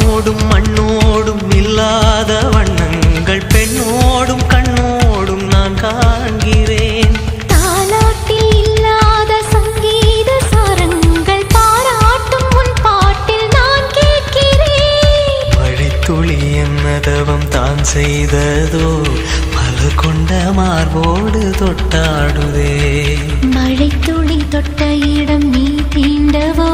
வானோடும் மண்ணோடும் இல்லாத வண்ணங்கள் பெண்ணோடும் கண்ணோடும் நான் காண்கிறேன். தாலாட்டில் இல்லாத சங்கீத சாரங்கள் பாராட்டும் உன் பாட்டில் நான் கேட்கிறேன். மழைத்துளி என்னதவம் தான் செய்ததோ மலர் கொண்ட மார்போடு தொட்டாடுதே. மழைத்துளி தொட்ட இடம் நீ தீண்டவோ